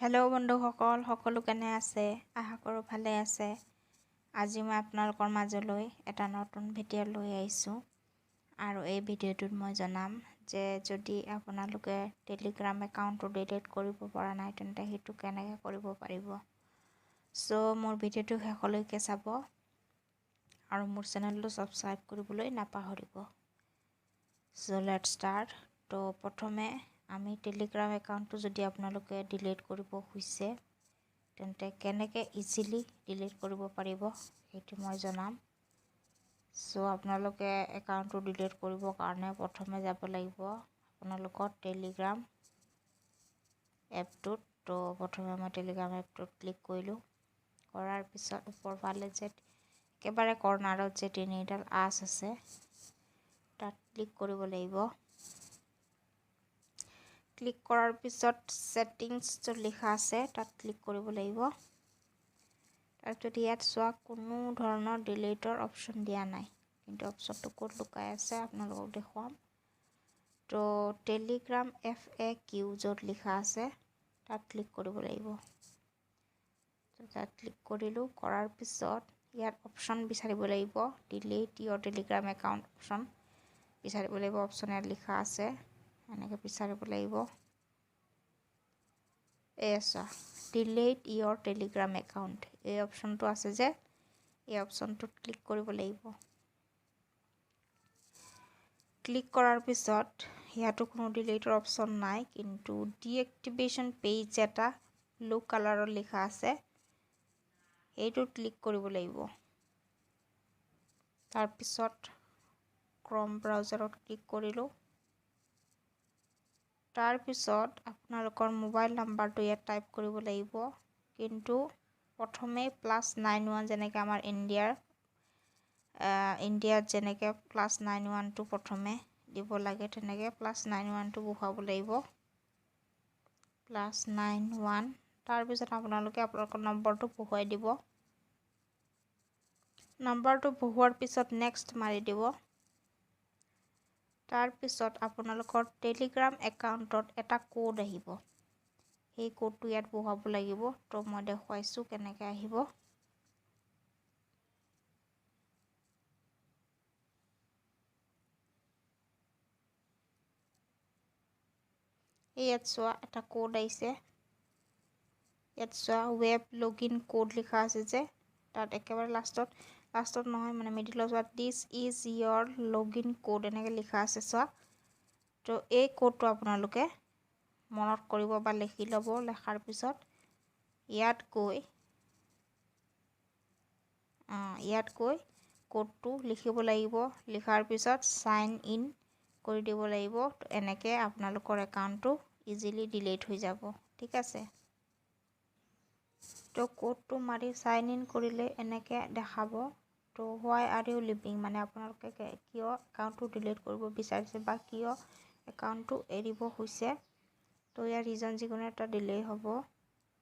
Hello' বন্ধুসকল, সকলো কেনে আছে? আশা কৰোঁ ভালে আছে। আজি মই আপোনালোকৰ মাজলৈ এটা নতুন ভিডিঅ' লৈ আহিছোঁ আৰু এই ভিডিঅ'টোত মই জনাম যে যদি আপোনালোকে টেলিগ্ৰাম একাউণ্টটো ডিলিট কৰিব পৰা নাই তেন্তে সেইটো কেনেকৈ কৰিব পাৰিব। চ' মোৰ ভিডিঅ'টো শেষলৈকে চাব আৰু মোৰ চেনেলটো ছাবস্ক্ৰাইব কৰিবলৈ নাপাহৰিব। চ' লেটছ ষ্টাৰ্ট। তো প্ৰথমে আমি টেলিগ্ৰাম একাউণ্টটো যদি আপোনালোকে ডিলিট কৰিব খুজিছে তেন্তে কেনেকৈ ইজিলি ডিলিট কৰিব পাৰিব সেইটো মই জনাম। চ' আপোনালোকে একাউণ্টটো ডিলিট কৰিবৰ কাৰণে প্ৰথমে যাব লাগিব আপোনালোকৰ টেলিগ্ৰাম এপটোত। তো প্ৰথমে মই টেলিগ্ৰাম এপটোত ক্লিক কৰিলোঁ। কৰাৰ পিছত ওপৰফালে যে একেবাৰে কৰ্নাৰত যে তিনিডাল আঁচ আছে তাত ক্লিক কৰিব লাগিব। ক্লিক কৰাৰ পিছত ছেটিংছ য'ত লিখা আছে তাত ক্লিক কৰিব লাগিব। তাৰপিছত ইয়াত চোৱা কোনো ধৰণৰ ডিলিটৰ অপশ্যন দিয়া নাই, কিন্তু অপশ্যনটো ক'ত লুকাই আছে আপোনালোকক দেখুৱাম। তো টেলিগ্ৰাম FAQ য'ত লিখা আছে তাত ক্লিক কৰিব লাগিব। তাত ক্লিক কৰিলোঁ। কৰাৰ পিছত ইয়াত অপশ্যন বিচাৰিব লাগিব, ডিলিট ইয়ৰ টেলিগ্ৰাম একাউণ্ট অপশ্যন বিচাৰিব লাগিব। অপশ্যন ইয়াত লিখা আছে, এনেকৈ বিচাৰিব লাগিব। চোৱা ডিলিট ইয়ৰ টেলিগ্ৰাম একাউণ্ট এই অপশ্যনটো আছে যে এই অপশ্যনটোত ক্লিক কৰিব লাগিব। ক্লিক কৰাৰ পিছত ইয়াতো কোনো ডিলিটৰ অপশ্যন নাই, কিন্তু ডিএক্টিভেশ্যন পেজ এটা ব্লু কালাৰৰ লিখা আছে এইটোত ক্লিক কৰিব লাগিব। তাৰপিছত ক্ৰম ব্ৰাউজাৰত ক্লিক কৰিলোঁ। তাৰপিছত আপোনালোকৰ মোবাইল নাম্বাৰটো ইয়াত টাইপ কৰিব লাগিব, কিন্তু প্ৰথমে +91 যেনেকৈ আমাৰ ইণ্ডিয়াত যেনেকৈ +91টো প্ৰথমে দিব লাগে তেনেকৈ +91টো বহুৱাব লাগিব। +91 তাৰপিছত আপোনালোকে আপোনালোকৰ নম্বৰটো বহুৱাই দিব। নম্বৰটো বহুৱাৰ পিছত নেক্সট মাৰি দিব। তাৰপিছত আপোনালোকৰ টেলিগ্ৰাম একাউণ্টত এটা কোড আহিব, সেই কোডটো ইয়াত বহুৱাব লাগিব। তো মই দেখুৱাইছোঁ কেনেকৈ আহিব। ইয়াত চোৱা এটা কোড আহিছে, ইয়াত চোৱা ৱেব লগইন কোড লিখা আছে যে তাত একেবাৰে লাষ্টত নহয় মানে মিডিলত চোৱা দিছ ইজ ইয়ৰ লগইন কোড এনেকৈ লিখা আছে চোৱা। তো এই কোডটো আপোনালোকে মনত কৰিব বা লিখি ল'ব। লেখাৰ পিছত ইয়াত গৈ কোডটো লিখিব লাগিব। লিখাৰ পিছত সাইন ইন কৰি দিব লাগিব। তো এনেকৈ আপোনালোকৰ একাউণ্টটো ইজিলি ডিলিট হৈ যাব। ঠিক আছে। তো কোডটো মাৰি সাইন ইন কৰিলে এনেকৈ দেখাব। তো হোৱাই আৰ ইউ লিভিং মানে আপোনালোকে কিয় একাউণ্টটো ডিলিট কৰিব বিচাৰিছে বা কিয় একাউণ্টটো এৰিব খুজিছে। তো ইয়াৰ ৰিজন যিকোনো এটা দিলেই হ'ব।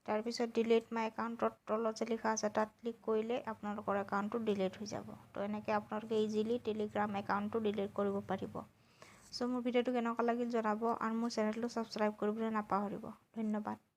তাৰপিছত ডিলিট মাই একাউণ্টৰ তলত যে লিখা আছে তাত ক্লিক কৰিলে আপোনালোকৰ একাউণ্টটো ডিলিট হৈ যাব। তো এনেকৈ আপোনালোকে ইজিলি টেলিগ্ৰাম একাউণ্টটো ডিলিট কৰিব পাৰিব। চ' মোৰ ভিডিঅ'টো কেনেকুৱা লাগিল জনাব আৰু মোৰ চেনেলটো ছাবস্ক্ৰাইব কৰিবলৈ নাপাহৰিব। ধন্যবাদ।